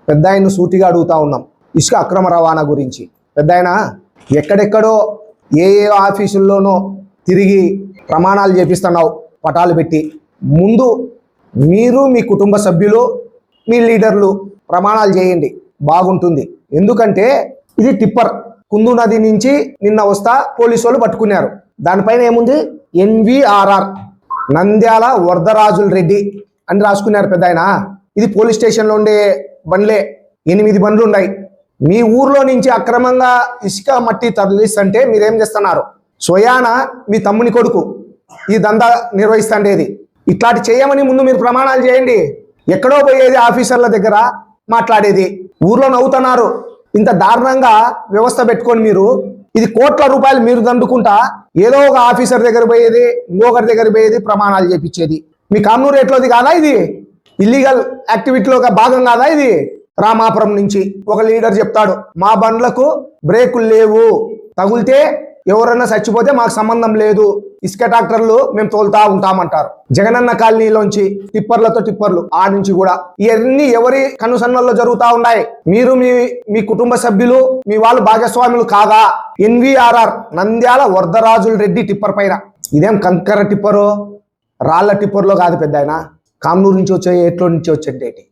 పెద్ద ఆయన సూటిగా అడుగుతా ఉన్నాం ఇసుక అక్రమ రవాణా గురించి. పెద్ద ఆయన ఎక్కడెక్కడో ఏ ఆఫీసుల్లోనో తిరిగి ప్రమాణాలు చేపిస్తున్నావు పటాలు పెట్టి. ముందు మీరు మీ కుటుంబ సభ్యులు మీ లీడర్లు ప్రమాణాలు చేయండి, బాగుంటుంది. ఎందుకంటే ఇది టిప్పర్ కుందు నది నుంచి నిన్న వస్తా పోలీసు వాళ్ళు పట్టుకున్నారు. దానిపైన ఏముంది, NVRR నంద్యాల వరదరాజుల రెడ్డి అని రాసుకున్నారు పెద్ద ఆయన. ఇది పోలీస్ స్టేషన్లో ఉండే బండ్లే, 8 బండ్లు ఉన్నాయి. మీ ఊర్లో నుంచి అక్రమంగా ఇసుక మట్టి తరలిస్తుంటే మీరేం చేస్తున్నారు? స్వయాన మీ తమ్ముని కొడుకు ఈ దందా నిర్వహిస్తుండేది. ఇట్లాంటి చేయమని ముందు మీరు ప్రమాణాలు చేయండి. ఎక్కడో పోయేది ఆఫీసర్ల దగ్గర మాట్లాడేది, ఊర్లో నవ్వుతున్నారు. ఇంత దారుణంగా వ్యవస్థ పెట్టుకొని మీరు ఇది కోట్ల రూపాయలు మీరు దండుకుంటా ఏదో ఒక ఆఫీసర్ దగ్గర పోయేది, ఇంకొకరి దగ్గర పోయేది, ప్రమాణాలు చేపించేది. మీ కామ్నూరు రేట్లోది కాదా ఇది? ఇల్లీగల్ యాక్టివిటీలో ఒక భాగం కాదా ఇది? రామాపురం నుంచి ఒక లీడర్ చెప్తాడు, మా బండ్లకు బ్రేకులు లేవు, తగులితే ఎవరన్నా చచ్చిపోతే మాకు సంబంధం లేదు, ఇసుక ట్రాక్టర్లు మేము తోలుతా ఉంటామంటారు. జగనన్న కాలనీలోంచి టిప్పర్లు ఆ నుంచి కూడా ఇవన్నీ ఎవరి కనుసన్నల్లో జరుగుతూ ఉన్నాయి. మీరు మీ కుటుంబ సభ్యులు మీ వాళ్ళు భాగస్వాములు కాదా? NVRR నంద్యాల వరదరాజుల రెడ్డి టిప్పర్ పైన. ఇదేం కంకర టిప్పరో రాళ్ల టిప్పర్లో కాదు పెద్ద ఆయన, కామ్నూరు నుంచి వచ్చే ఏట్లో నుంచి వచ్చేటి.